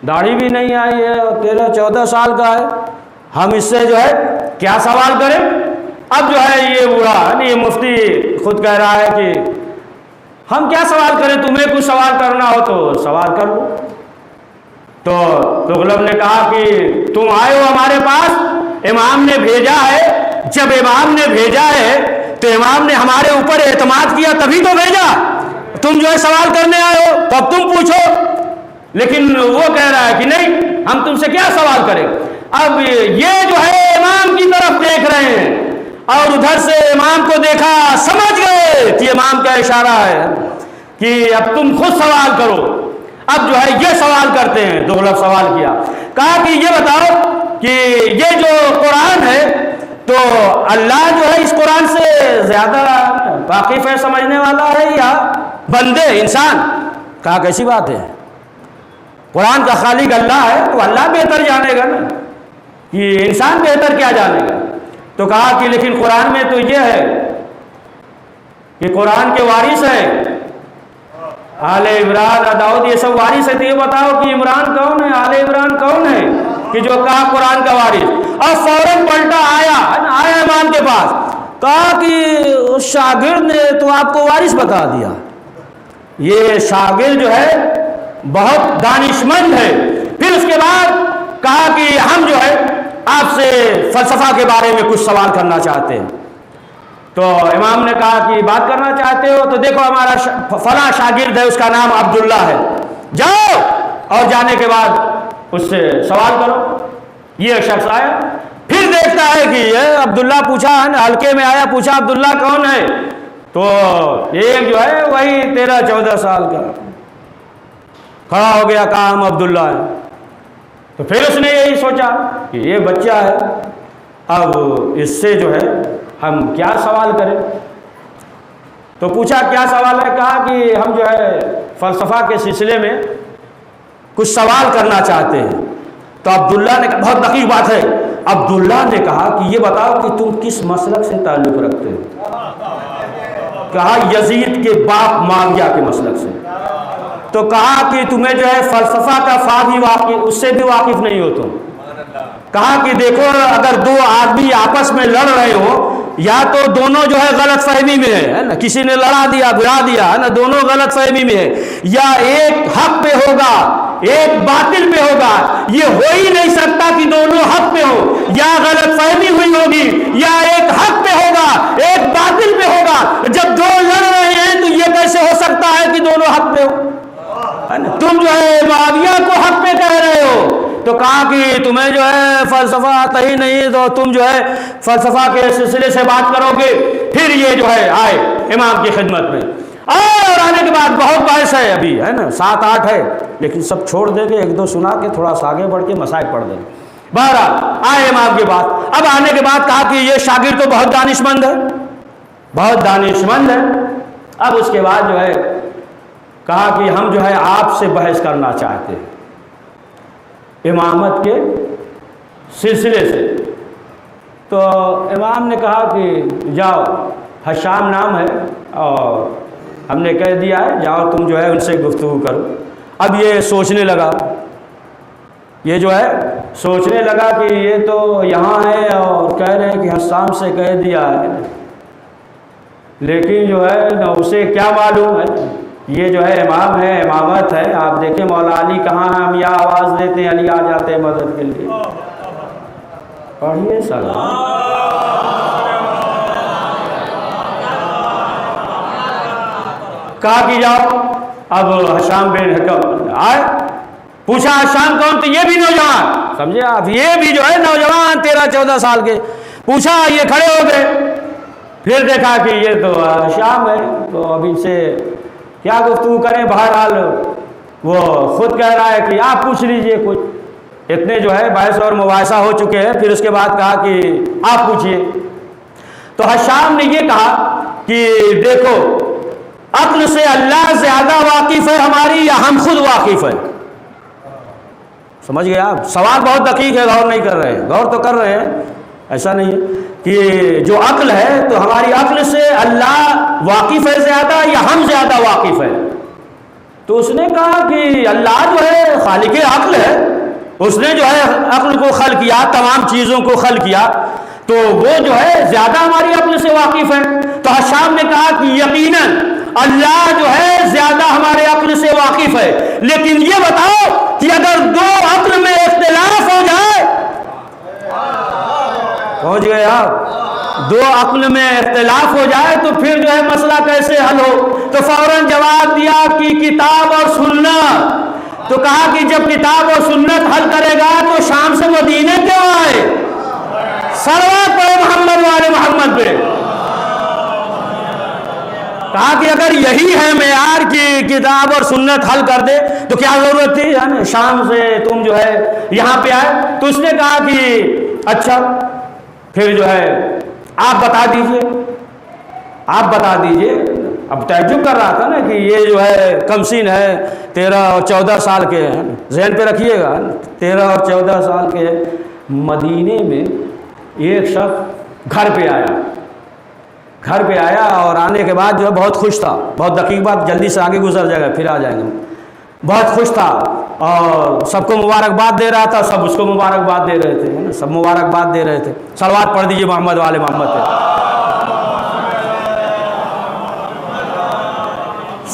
داڑھی بھی نہیں آئی ہے اور 13-14 سال کا ہے، ہم اس سے جو ہے کیا سوال کریں؟ اب جو ہے یہ بوڑھا، یہ مفتی خود کہہ رہا ہے کہ ہم کیا سوال کریں، تمہیں کچھ سوال کرنا ہو تو سوال کر لو۔ تو تغلب نے کہا کہ تم آئے ہو ہمارے پاس، امام نے بھیجا ہے، جب امام نے بھیجا ہے تو امام نے ہمارے اوپر اعتماد کیا تبھی تو بھیجا، تم جو ہے سوال کرنے آئے ہو تو اب تم پوچھو۔ لیکن وہ کہہ رہا ہے کہ نہیں، ہم تم سے کیا سوال کریں۔ اب یہ جو ہے امام کی طرف دیکھ رہے ہیں اور ادھر سے امام کو دیکھا، سمجھ گئے کہ امام کا اشارہ ہے کہ اب تم خود سوال کرو۔ اب جو ہے یہ سوال کرتے ہیں، تغلب سوال کیا، کہا کہ یہ بتاؤ کہ یہ جو قرآن ہے تو اللہ جو ہے اس قرآن سے زیادہ واقف ہے، سمجھنے والا ہے، یا بندے انسان؟ کہا کیسی بات ہے، قرآن کا خالق اللہ ہے تو اللہ بہتر جانے گا نا، یہ انسان بہتر کیا جانے گا؟ تو کہا کہ لیکن قرآن میں تو یہ ہے کہ قرآن کے وارث ہیں، آل عمران، داؤد، یہ سب وارث ہے، تو یہ بتاؤ کہ عمران کون ہے، آل عمران کون ہے کہ جو کہا قرآن کا وارث؟ اور فوراً پلٹا آیا امام کے پاس، کہا کہ اس شاگرد نے تو آپ کو وارث بتا دیا۔ یہ شاگرد جو ہے بہت دانشمند ہے۔ پھر اس کے بعد کہا کہ ہم جو ہے آپ سے فلسفہ کے بارے میں کچھ سوال کرنا چاہتے ہیں۔ تو امام نے کہا کہ بات کرنا چاہتے ہو تو دیکھو ہمارا فلاں شاگرد ہے، اس کا نام عبداللہ ہے، جاؤ اور جانے کے بعد اس سے سوال کرو۔ یہ شخص آیا، پھر دیکھتا ہے کہ یہ عبداللہ پوچھا ہے نا، حلقے میں آیا، پوچھا عبداللہ کون ہے، تو ایک جو ہے وہی 13-14 سال کا کھڑا ہو گیا، کہا ہم عبداللہ ہے۔ تو پھر اس نے یہی سوچا کہ یہ بچہ ہے، اب اس سے جو ہے ہم کیا سوال کریں۔ تو پوچھا کیا سوال ہے، کہا کہ ہم جو ہے فلسفہ کے سلسلے میں کچھ سوال کرنا چاہتے ہیں۔ تو عبداللہ نے کہا بہت دقیق بات ہے، عبداللہ نے کہا کہ یہ بتاؤ کہ تم کس مسلک سے تعلق رکھتے ہو؟ کہا یزید کے باپ معاویہ کے مسلک سے۔ تو کہا کہ تمہیں جو ہے فلسفہ کا فا بھی واقف، اس سے بھی واقف نہیں ہو تم۔ کہا کہ دیکھو اگر دو آدمی آپس میں لڑ رہے ہو، یا تو دونوں جو ہے غلط فہمی میں ہے نا، کسی نے لڑا دیا گرا دیا ہے نا، دونوں غلط فہمی میں ہے، یا ایک حق پہ ہوگا ایک باطل پہ ہوگا، یہ ہو ہی نہیں سکتا کہ دونوں حق پہ ہو، یا غلط فہمی ہوئی ہوگی، یا ایک حق پہ ہوگا ایک باطل پہ ہوگا۔ جب دو لڑ رہے ہیں تو یہ کیسے ہو سکتا ہے کہ دونوں حق پہ ہو؟ تم جو ہے معاویہ کو حق پہ کہہ رہے ہو۔ تو کہا کہ تمہیں جو ہے فلسفہ آتا ہی نہیں، تو تم جو ہے فلسفہ کے سلسلے سے بات کرو گے۔ پھر یہ جو ہے آئے امام کی خدمت میں، اور آنے کے بعد بہت باعث ہے، ابھی ہے نا 7-8 ہے، لیکن سب چھوڑ دے گے، 1-2 سنا کے تھوڑا سا آگے بڑھ کے مسائل پڑھ دیں۔ بہرحال آئے امام کے بعد، اب آنے کے بعد کہا کہ یہ شاگرد تو بہت دانشمند ہے، بہت دانشمند ہے۔ اب اس کے بعد جو ہے کہا کہ ہم جو ہے آپ سے بحث کرنا چاہتے ہیں امامت کے سلسلے سے۔ تو امام نے کہا کہ جاؤ، حشام نام ہے اور ہم نے کہہ دیا ہے، جاؤ تم جو ہے ان سے گفتگو کرو۔ اب یہ سوچنے لگا، یہ جو ہے سوچنے لگا کہ یہ تو یہاں ہے اور کہہ رہے ہیں کہ حشام سے کہہ دیا ہے، لیکن جو ہے نہ اسے کیا معلوم ہے، یہ جو ہے امام ہے، امامت ہے۔ آپ دیکھیں مولا علی کہاں ہیں، ہم یا آواز دیتے ہیں علی آ جاتے ہیں مدد کے لیے۔ پڑھیے سلام۔ کہا کہ جاؤ، اب حشام بن حکم آئے، پوچھا حشام کون؟ تو یہ بھی نوجوان، سمجھے آپ، یہ بھی جو ہے نوجوان 13-14 سال کے۔ پوچھا، یہ کھڑے ہو گئے، پھر دیکھا کہ یہ تو حشام ہے، تو اب ان سے کیا گفتگو کریں۔ بہرحال وہ خود کہہ رہا ہے کہ آپ پوچھ لیجئے کچھ، اتنے جو ہے بحث اور مباحثہ ہو چکے ہیں۔ پھر اس کے بعد کہا کہ آپ پوچھئے۔ تو حشام نے یہ کہا کہ دیکھو، عقل سے اللہ زیادہ واقف ہے ہماری یا ہم خود واقف ہیں؟ سمجھ گئے آپ؟ سوال بہت دقیق ہے، غور نہیں کر رہے ہیں، غور تو کر رہے ہیں، ایسا نہیں ہے کہ جو عقل ہے تو ہماری عقل سے اللہ واقف ہے زیادہ یا ہم زیادہ واقف ہے؟ تو اس نے کہا کہ اللہ جو ہے خالق عقل ہے، اس نے جو ہے عقل کو خلق کیا، تمام چیزوں کو خلق کیا، تو وہ جو ہے زیادہ ہماری عقل سے واقف ہے۔ تو حشام نے کہا کہ یقیناً اللہ جو ہے زیادہ ہمارے عقل سے واقف ہے، لیکن یہ بتاؤ کہ اگر دو عقل میں اختلاف ہو جائے، پہنچ گئے آپ، دو عقل میں اختلاف ہو جائے تو پھر جو ہے مسئلہ کیسے حل ہو؟ تو فوراً جواب دیا کہ کتاب اور سنت۔ تو کہا کہ جب کتاب اور سنت حل کرے گا تو شام سے مدینے کیوں آئے؟ صلوات پڑھے محمد والے محمد پہ۔ کہا کہ اگر یہی ہے معیار کی کتاب اور سنت حل کر دے تو کیا ضرورت تھی شام سے تم جو ہے یہاں پہ آئے؟ تو اس نے کہا کہ اچھا پھر جو ہے آپ بتا دیجئے، آپ بتا دیجئے۔ اب تعجب کر رہا تھا نا کہ یہ جو ہے کمسین ہے، 13 اور 14 سال کے ہیں، ذہن پہ رکھیے گا، 13 اور 14 سال کے مدینے میں ایک شخص گھر پہ آیا اور آنے کے بعد جو ہے بہت خوش تھا۔ بہت دقیق بات، جلدی سے آگے گزر جائے گا، پھر آ جائیں گے۔ بہت خوش تھا اور سب کو مبارکباد دے رہا تھا، سب اس کو مبارکباد دے رہے تھے، سب مبارکباد دے رہے تھے۔ صلوات پڑھ دیجئے محمد والے محمد پہ۔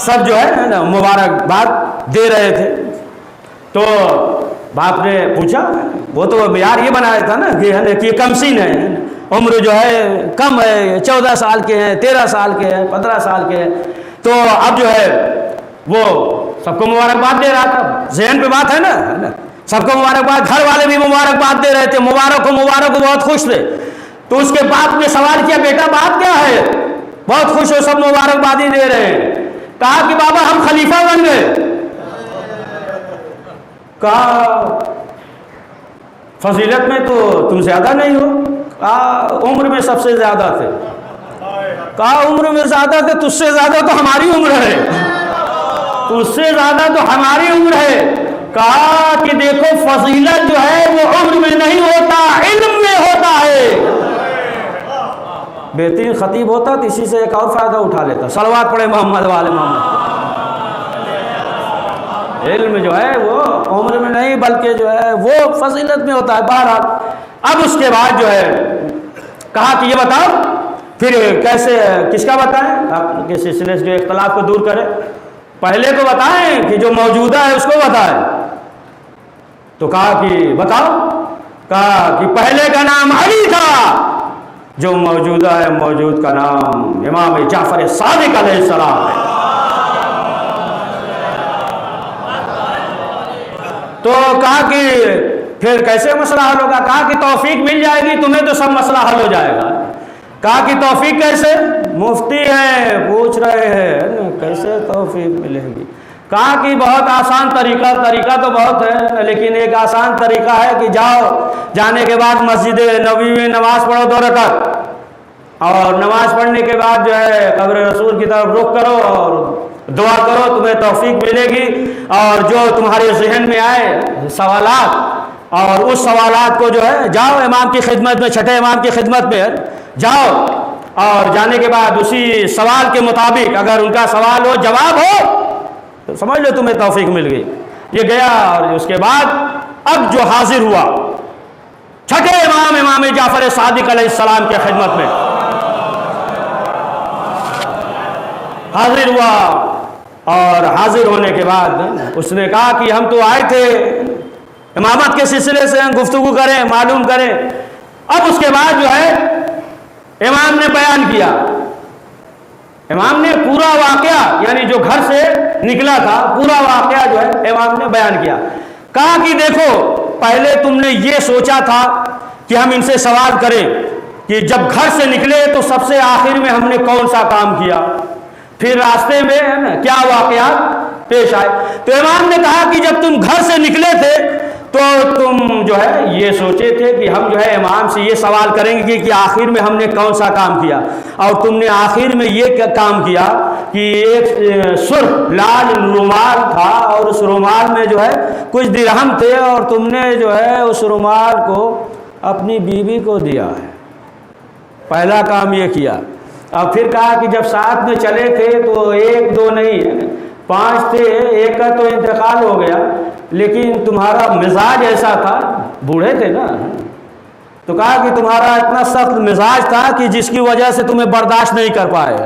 سب جو ہے نا مبارکباد دے رہے تھے۔ تو باپ نے پوچھا، وہ تو معیار یہ بنایا تھا نا کہ یہ کمسین ہے، عمر جو ہے کم ہے، 14 سال کے ہیں، 13 سال کے ہیں، 15 سال کے ہیں۔ تو اب جو ہے وہ سب کو مبارکباد دے رہا تھا، ذہن پہ بات ہے نا، سب کو مبارکباد، گھر والے بھی مبارکباد دے رہے تھے، مبارک ہو بہت خوش تھے۔ تو اس کے باپ نے سوال کیا، بیٹا بات کیا ہے؟ بہت خوش ہو، سب مبارکبادی دے رہے ہیں۔ کہا کہ بابا ہم خلیفہ بن گئے۔ کہا فضیلت میں تو تم زیادہ نہیں ہو؟ کہا عمر میں سب سے زیادہ تھے۔ کہا عمر میں زیادہ تھے، تجھ سے زیادہ تو ہماری عمر ہے، تجھ سے زیادہ تو ہماری عمر ہے۔ کہا کہ دیکھو فضیلت جو ہے وہ عمر میں نہیں ہوتا، علم میں ہوتا ہے۔ بہترین خطیب ہوتا تو اسی سے ایک اور فائدہ اٹھا لیتا۔ صلوات پڑھے محمد والے محمد۔ علم جو ہے وہ عمر میں نہیں بلکہ جو ہے وہ فضیلت میں ہوتا ہے۔ بہرحال اب اس کے بعد جو ہے کہا کہ یہ بتاؤ پھر کیسے، کس کا بتائیں، آپ کے سلسلے سے جو اختلاف کو دور کرے، پہلے کو بتائیں کہ جو موجودہ ہے اس کو بتائیں۔ تو کہا کہ بتاؤ۔ کہا کہ پہلے کا نام علی تھا، جو موجودہ ہے موجود کا نام امام جعفر صادق علیہ السلام ہے۔ تو کہا کہ پھر کیسے مسئلہ حل ہوگا؟ کہا کہ توفیق مل جائے گی تمہیں تو سب مسئلہ حل ہو جائے گا۔ کہا کہ توفیق کیسے؟ مفتی ہیں پوچھ رہے ہیں کیسے توفیق ملے گی؟ کہا کہ بہت آسان طریقہ تو بہت ہے، لیکن ایک آسان طریقہ ہے کہ جانے کے بعد مسجد نبوی میں نماز پڑھو 2 رکعت، اور نماز پڑھنے کے بعد جو ہے قبر رسول کی طرف رخ کرو اور دعا کرو، تمہیں توفیق ملے گی۔ اور جو تمہارے ذہن میں آئے سوالات، اور اس سوالات کو جو ہے جاؤ امام کی خدمت میں، چھٹے امام کی خدمت میں جاؤ، اور جانے کے بعد اسی سوال کے مطابق اگر ان کا سوال ہو جواب ہو تو سمجھ لو تمہیں توفیق مل گئی۔ یہ گیا اور اس کے بعد اب جو حاضر ہوا چھٹے امام جعفر صادق علیہ السلام کی خدمت میں حاضر ہوا، اور حاضر ہونے کے بعد اس نے کہا کہ ہم تو آئے تھے امامت کے سلسلے سے ہم گفتگو کریں، معلوم کریں۔ اب اس کے بعد جو ہے امام نے بیان کیا، امام نے پورا واقعہ، یعنی جو گھر سے نکلا تھا پورا واقعہ جو ہے امام نے بیان کیا۔ کہا کہ دیکھو پہلے تم نے یہ سوچا تھا کہ ہم ان سے سوال کریں کہ جب گھر سے نکلے تو سب سے آخر میں ہم نے کون سا کام کیا، پھر راستے میں ہے نا کیا واقعات پیش آئے۔ تو امام نے کہا کہ جب تم گھر سے نکلے تھے تو تم جو ہے یہ سوچے تھے کہ ہم جو ہے امام سے یہ سوال کریں گے کہ آخر میں ہم نے کون سا کام کیا، اور تم نے آخر میں یہ کام کیا کہ ایک سرخ لال رومال تھا اور اس رومال میں جو ہے کچھ درہم تھے، اور تم نے جو ہے اس رومال کو اپنی بیوی کو دیا ہے۔ پہلا کام یہ کیا۔ اب پھر کہا کہ جب ساتھ میں چلے تھے تو ایک دو نہیں 5 تھے، ایک کا تو انتقال ہو گیا، لیکن تمہارا مزاج ایسا تھا، بوڑھے تھے نا، تو کہا کہ تمہارا اتنا سخت مزاج تھا کہ جس کی وجہ سے تمہیں برداشت نہیں کر پائے،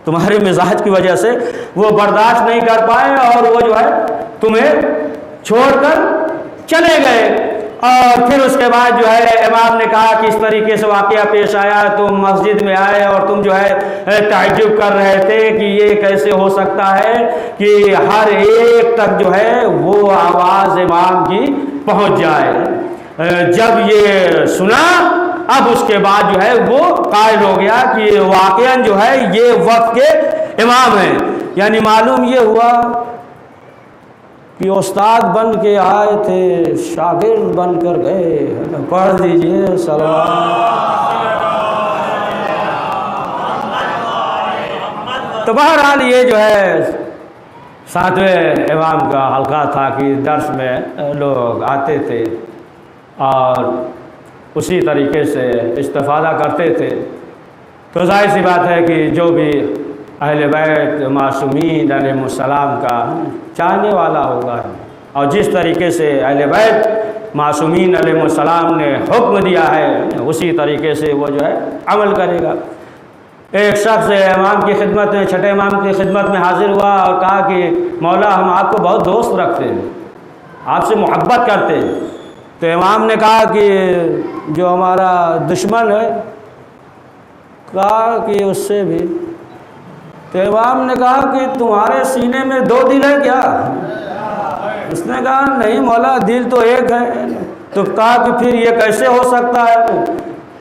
تمہارے مزاج کی وجہ سے وہ برداشت نہیں کر پائے اور وہ جو ہے تمہیں چھوڑ کر چلے گئے۔ اور پھر اس کے بعد جو ہے امام نے کہا کہ اس طریقے سے واقعہ پیش آیا، تم مسجد میں آئے اور تم جو ہے تعجب کر رہے تھے کہ یہ کیسے ہو سکتا ہے کہ ہر ایک تک جو ہے وہ آواز امام کی پہنچ جائے۔ جب یہ سنا اب اس کے بعد جو ہے وہ قائل ہو گیا کہ واقعاً جو ہے یہ وقت کے امام ہیں، یعنی معلوم یہ ہوا کہ استاد بن کے آئے تھے، شاگرد بن کر گئے۔ پڑھ دیجئے تو بہرحال یہ جو ہے 7ویں امام کا حلقہ تھا کہ درس میں لوگ آتے تھے اور اسی طریقے سے استفادہ کرتے تھے۔ تو ظاہر سی بات ہے کہ جو بھی اہل بیت معصومین علیہ السلام کا چاہنے والا ہوگا، اور جس طریقے سے اہل بیت معصومین علیہ السلام نے حکم دیا ہے اسی طریقے سے وہ جو ہے عمل کرے گا۔ ایک شخص امام کی خدمت میں، چھٹے امام کی خدمت میں حاضر ہوا اور کہا کہ مولا ہم آپ کو بہت دوست رکھتے ہیں، آپ سے محبت کرتے ہیں۔ تو امام نے کہا کہ جو ہمارا دشمن ہے، کہا کہ اس سے بھی۔ تو امام نے کہا کہ تمہارے سینے میں 2 دل ہے کیا؟ اس نے کہا نہیں مولا، دل تو ایک ہے۔ تو کہا کہ پھر یہ کیسے ہو سکتا ہے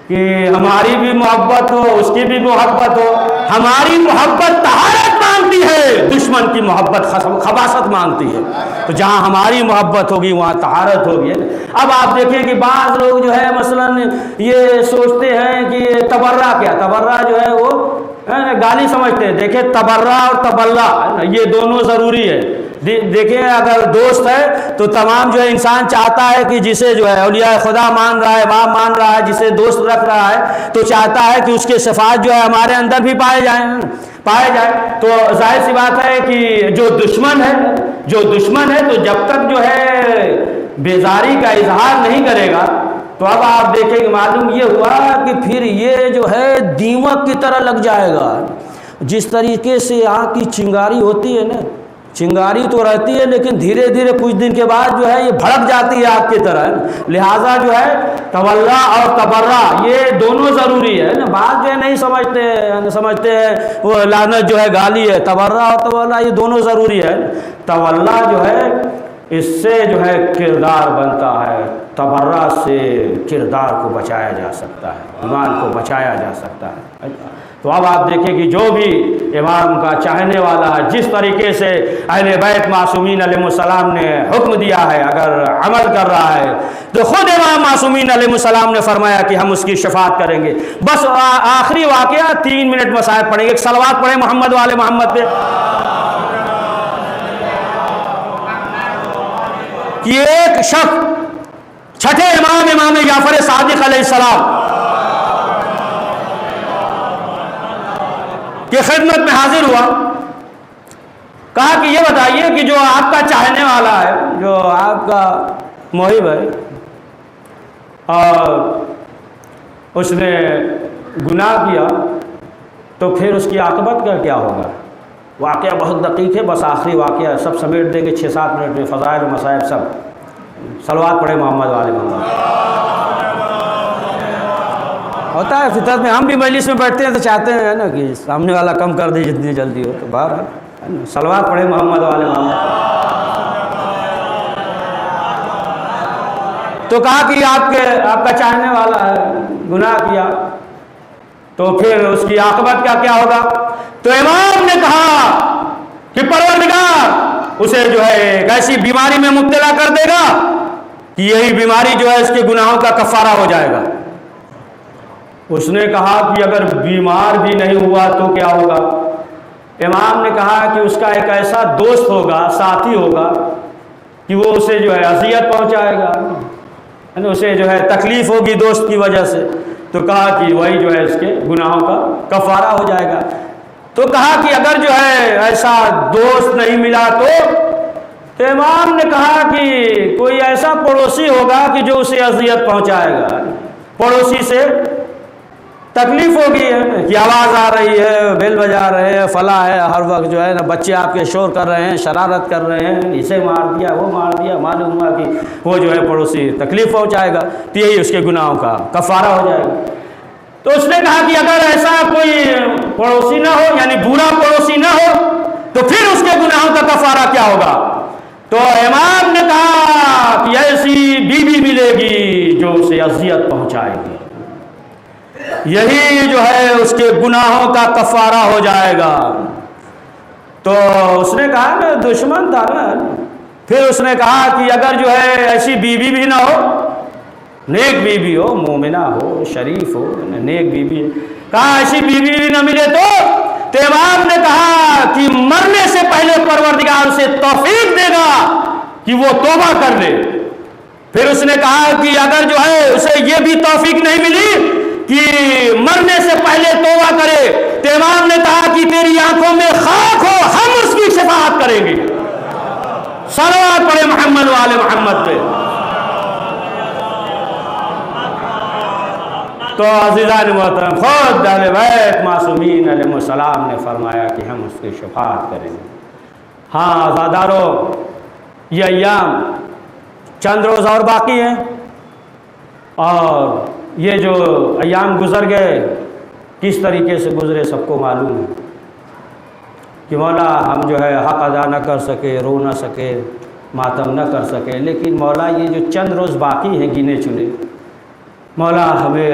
کہ ہماری بھی محبت ہو اس کی بھی محبت ہو؟ ہماری محبت طہارت مانگتی ہے، دشمن کی محبت خباثت مانگتی ہے۔ تو جہاں ہماری محبت ہوگی وہاں طہارت ہوگی۔ اب آپ دیکھیں کہ بعض لوگ جو ہے مثلاً یہ سوچتے ہیں کہ تبرہ کیا، تبرہ جو ہے وہ گالی سمجھتے ہیں۔ دیکھیں تبرہ اور تبلہ یہ دونوں ضروری ہے۔ دیکھیں اگر دوست ہے تو تمام جو ہے انسان چاہتا ہے کہ جسے جو ہے اولیاء خدا مان رہا ہے، امام مان رہا ہے، جسے دوست رکھ رہا ہے تو چاہتا ہے کہ اس کے صفات جو ہے ہمارے اندر بھی پائے جائیں۔ تو ظاہر سی بات ہے کہ جو دشمن ہے تو جب تک جو ہے بیزاری کا اظہار نہیں کرے گا تو اب آپ دیکھیں کہ معلوم یہ ہوا کہ پھر یہ جو ہے دیمک کی طرح لگ جائے گا۔ جس طریقے سے آگ کی چنگاری ہوتی ہے نا، چنگاری تو رہتی ہے لیکن دھیرے دھیرے کچھ دن کے بعد جو ہے یہ بھڑک جاتی ہے آگ کی طرح۔ لہٰذا جو ہے تولا اور تبرہ یہ دونوں ضروری ہے نا۔ بعض جو ہے نہیں سمجھتے ہیں وہ لعنت جو ہے گالی ہے، تبرہ اور تولا یہ دونوں ضروری ہے۔ تولا جو ہے اس سے جو ہے کردار بنتا ہے، تبرہ سے کردار کو بچایا جا سکتا ہے، ایمان کو بچایا جا سکتا ہے۔ تو اب آپ دیکھیں کہ جو بھی امام کا چاہنے والا ہے، جس طریقے سے اہل بیت معصومین علیہ السلام نے حکم دیا ہے اگر عمل کر رہا ہے تو خود امام معصومین علیہ السلام نے فرمایا کہ ہم اس کی شفاعت کریں گے۔ بس آخری واقعہ 3 منٹ میں شاید پڑھیں گے، ایک صلوات پڑھیں محمد والے محمد پہ۔ کہ ایک شخص چھٹے امام جعفر صادق علیہ السلام کی خدمت میں حاضر ہوا، کہا کہ یہ بتائیے کہ جو آپ کا چاہنے والا ہے، جو آپ کا محب ہے، اور اس نے گناہ کیا تو پھر اس کی عاقبت کا کیا ہوگا؟ واقعہ بہت دقیق ہے، بس آخری واقعہ سب سمیٹ دیں گے 6-7 منٹ میں، فضائل و مصائب سب۔ صلوات پڑھے محمد والے محمد۔ ہوتا ہے فطرت میں، ہم بھی مجلس میں بیٹھتے ہیں تو چاہتے ہیں نا کہ سامنے والا کم کر دے جتنی جلدی ہو، تو باہر صلوات پڑھے محمد والے محمد۔ تو کہا کہ آپ کا چاہنے والا ہے، گناہ کیا تو پھر اس کی عاقبت کا کیا ہوگا؟ تو امام نے کہا کہ پروردگار اسے جو ہے ایک ایسی بیماری میں مبتلا کر دے گا کہ یہی بیماری جو ہے اس کے گناہوں کا کفارہ ہو جائے گا۔ اس نے کہا کہ اگر بیمار بھی نہیں ہوا تو کیا ہوگا؟ امام نے کہا کہ اس کا ایک ایسا دوست ہوگا، ساتھی ہوگا کہ وہ اسے جو ہے اذیت پہنچائے گا، یعنی اسے جو ہے تکلیف ہوگی دوست کی وجہ سے، تو کہا کہ وہی جو ہے اس کے گناہوں کا کفارہ ہو جائے گا۔ تو کہا کہ اگر جو ہے ایسا دوست نہیں ملا تو امام نے کہا کہ کوئی ایسا پڑوسی ہوگا کہ جو اسے اذیت پہنچائے گا، پڑوسی سے تکلیف ہوگی ہے کہ آواز آ رہی ہے، بیل بجا رہے ہیں، فلاں ہے، ہر وقت جو ہے نا بچے آپ کے شور کر رہے ہیں، شرارت کر رہے ہیں، اسے مار دیا وہ مار دیا، معلوم ہوا کہ وہ جو ہے پڑوسی تکلیف پہنچائے گا، تو یہی اس کے گناہوں کا کفارہ ہو جائے گا۔ تو اس نے کہا کہ اگر ایسا کوئی پڑوسی نہ ہو، یعنی برا پڑوسی نہ ہو، تو پھر اس کے گناہوں کا کفارہ کیا ہوگا؟ تو امام نے کہا کہ ایسی بیوی ملے گی جو اسے اذیت پہنچائے گی، یہی جو ہے اس کے گناہوں کا کفارہ ہو جائے گا۔ تو اس نے کہا نا دشمن تھا نا، پھر اس نے کہا کہ اگر جو ہے ایسی بیوی بھی نہ ہو، نیک بیوی ہو، مومنہ ہو، شریف ہو، نیک بیوی، کہا ایسی بیوی بھی نہ ملے تو امام نے کہا کہ مرنے سے پہلے پروردگار اسے توفیق دے گا کہ وہ توبہ کر لے۔ پھر اس نے کہا کہ اگر جو ہے اسے یہ بھی توفیق نہیں ملی کہ مرنے سے پہلے توبہ کرے، تو امام نے کہا کہ تیری آنکھوں میں خاک ہو، ہم اس کی شفاعت کریں گے۔ صلوات پڑھے محمد والے محمد پہ۔ تو عزیزان محترم، خود اہل بیت معصومین علیہ السلام نے فرمایا کہ ہم اس کی شفاعت کریں گے۔ ہاں عزادارو، یہ ایام چند روز اور باقی ہیں، اور یہ جو ایام گزر گئے کس طریقے سے گزرے سب کو معلوم ہے کہ مولا ہم جو ہے حق ادا نہ کر سکے، رو نہ سکے، ماتم نہ کر سکے، لیکن مولا یہ جو چند روز باقی ہیں گنے چنے، مولا ہمیں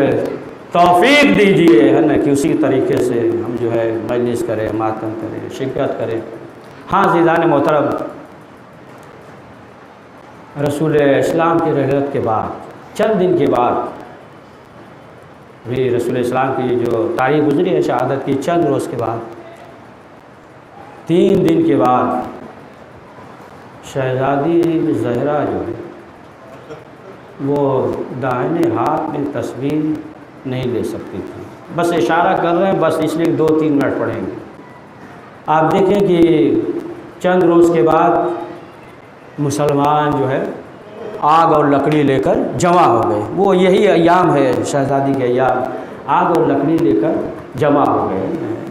توفیق دیجئے ہے نا کہ اسی طریقے سے ہم جو ہے مجلس کریں، ماتم کریں، شرکت کریں۔ ہاں عزیزان محترم، رسول اسلام کی رحلت کے بعد چند دن کے بعد بھی رسول اسلام کی جو تاریخ گزری ہے شہادت کی، چند روز کے بعد 3 دن کے بعد شہزادی زہرا جو ہے وہ دائنے ہاتھ میں تصویر نہیں لے سکتی تھی، بس اشارہ کر رہے ہیں، بس اس لیے 2-3 منٹ پڑھیں گے۔ آپ دیکھیں کہ چند روز کے بعد مسلمان جو ہے آگ اور لکڑی لے کر جمع ہو گئے، وہ یہی ایام ہے شہزادی کے ایام، آگ اور لکڑی لے کر جمع ہو گئے۔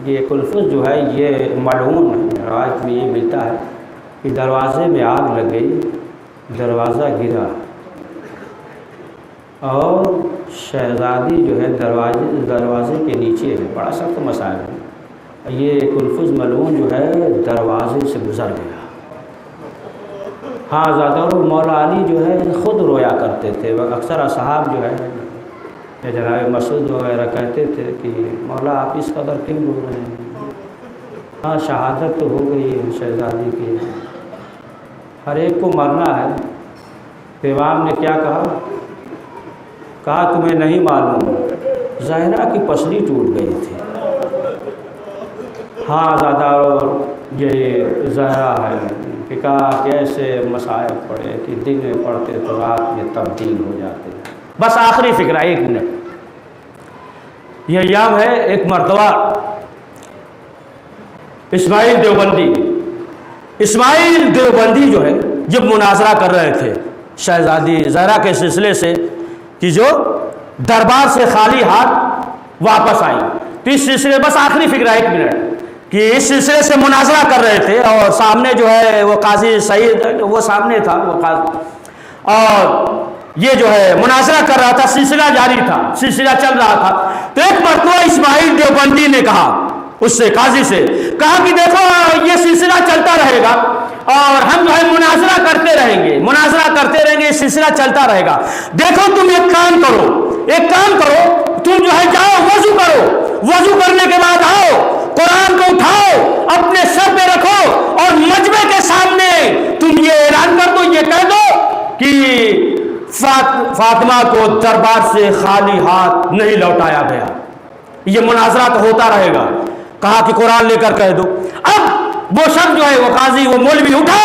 یہ کلفظ جو ہے یہ ملعون روایت میں یہ ملتا ہے کہ دروازے میں آگ لگ گئی، دروازہ گرا اور شہزادی جو ہے دروازے کے نیچے ہے، بڑا سخت مسائل ہے، یہ کلفظ ملعون جو ہے دروازے سے گزر گیا۔ ہاں زیادہ مولا علی جو ہے خود رویا کرتے تھے، اکثر اصحاب جو ہے جناب مسعود وغیرہ کہتے تھے کہ مولا آپ اس قدر کیوں رو رہے ہیں؟ ہاں شہادت تو ہو گئی ہے شہزادی کی، ہر ایک کو مرنا ہے۔ تو امام نے کیا کہا تمہیں نہیں معلوم زہرا کی پسلی ٹوٹ گئی تھی۔ ہاں زیادہ یہ زہرا ہے کہ کہا کہ ایسے مصائب پڑے کہ دن میں پڑھتے تو رات میں تبدیل ہو جاتے۔ بس آخری فکرہ 1 منٹ، یہ ایام ہے ایک مرتبہ اسماعیل دیوبندی جو ہے جب مناظرہ کر رہے تھے شہزادی زہرا کے سلسلے سے کہ جو دربار سے خالی ہاتھ واپس آئی، تو اس سلسلے بس آخری فکرہ 1 منٹ کہ اس سلسلے سے مناظرہ کر رہے تھے، اور سامنے جو ہے وہ قاضی سعید وہ سامنے تھا، وہ قاضی، اور یہ جو ہے مناظرہ کر رہا تھا، سلسلہ جاری تھا، سلسلہ چل رہا تھا۔ تو ایک مرتبہ اسماعیل دیوبندی نے کہا اس سے، قاضی سے کہا کہ دیکھو یہ سلسلہ چلتا رہے گا اور ہم جو ہے مناظرہ کرتے رہیں گے، یہ سلسلہ چلتا رہے گا۔ دیکھو تم ایک کام کرو، تم جو ہے جاؤ وضو کرو، وضو کرنے کے بعد آؤ، قرآن کو اٹھاؤ، اپنے سر پہ رکھو، اور مجمع کے سامنے تم یہ اعلان کر دو، یہ کہہ دو کہ فاطمہ کو دربار سے خالی ہاتھ نہیں لوٹایا گیا۔ یہ مناظرہ تو ہوتا رہے گا۔ کہا کہ قرآن لے کر کہہ دو۔ اب وہ شخص جو ہے وہ قاضی وہ مولوی اٹھا،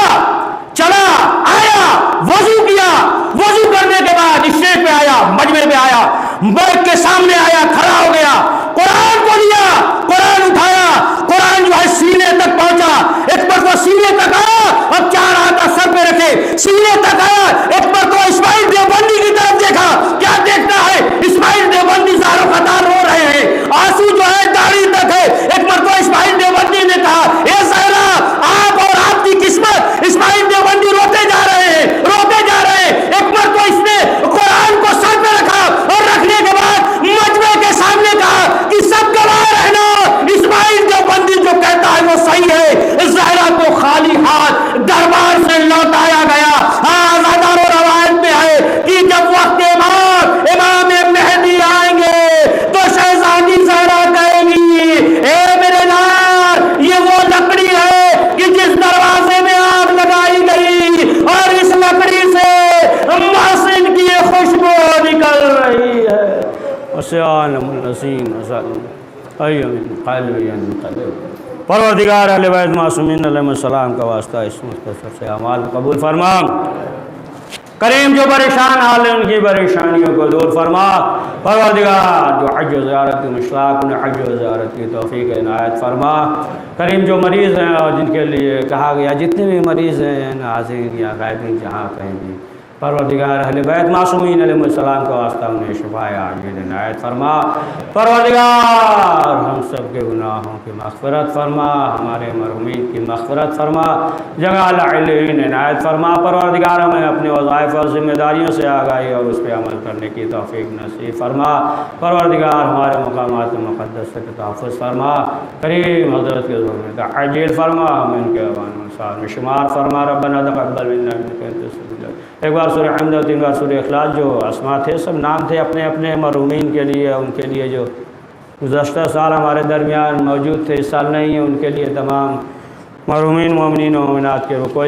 چلا آیا، وضو کیا، وضو کرنے کے بعد اسٹیج پہ آیا، مجمع پہ آیا، ملک کے سامنے آیا، کھڑا ہو گیا، قرآن کو لیا، قرآن اٹھایا، قرآن جو ہے سینے تک پہنچا، ایک مرتبہ سینے تک آیا، اب 4 ہاتھ سر پہ رکھے، سینے تک آیا، ایک مرتبہ اسماعیل دیوبندی کی طرف دیکھا، کیا دیکھتا ہے؟ اسماعیل دیوبندی زاروں قطار رو رہے ہیں، آنسو جو ہے داڑھی تک ہے۔ ایک مرتبہ اسماعیل دیوبندی نے کہا، اے زہرا، آپ اور آپ کی قسمت، اسماعیل دیوبندی روتے جا رہے ہیں، روتے جا رہے ہیں۔ ایک مرتبہ اس نے قرآن کو سر پہ رکھا اور رکھنے کے بعد مجمع کے سامنے کہا کہ سب گواہ رہنا، اسماعیل دیوبندی جو کہتا ہے وہ صحیح ہے۔ زہرا کو خالی ہاتھ دربار سے لوٹایا گیا۔ ہزاروں روایت میں ہے کہ جب وقت امام مہدی آئیں گے تو شہزادی زہرا کہے گی، اے میرے نار، یہ وہ لکڑی ہے کہ جس دروازے میں آگ لگائی گئی اور اس لکڑی سے محسن کی خوشبو نکل رہی ہے۔ وسعالم النسیم پروردگار اہل بیت معصومین علیہ السلام کا واسطہ اس مختصر سے اعمال قبول فرما۔ کریم جو پریشان حال ہے ان کی پریشانیوں کو دور فرما۔ پروردگار جو حج و زیارت کی مشتاق انہیں حج و زیارت کی توفیق عنایت فرما۔ کریم جو مریض ہیں اور جن کے لیے کہا گیا جتنے بھی مریض ہیں ناظرین یا غائبین جہاں کہیں بھی، پروردگار اہل بیت معصومین علیہ السلام کا واسطہ انہیں شفاء عاجل عنایت فرما۔ پروردگار ہم سب کے گناہوں کی مغفرت فرما، ہمارے مرحومین کی مغفرت فرما، جگہ العلین عنایت فرما۔ پروردگار ہمیں اپنے وظائف اور ذمہ داریوں سے آگاہی اور اس پہ عمل کرنے کی توفیق نصیب فرما۔ پروردگار ہمارے مقامات مقدس سے تحفظ فرما۔ کریم حضرت کے ظلم کا عاجل فرما، ہم ان کے اوان انصار میں شمار فرما۔ ربنا تقبل منا انک انت السمیع العلیم۔ ایک بار سورہ حمد اور 3 بار سورہ اخلاص، جو اسماء تھے سب نام تھے اپنے اپنے مرحومین کے لیے، ان کے لیے جو گزشتہ سال ہمارے درمیان موجود تھے، اس سال نہیں ہیں، ان کے لیے تمام مرحومین مومنین و مومنات کے وہ کوئی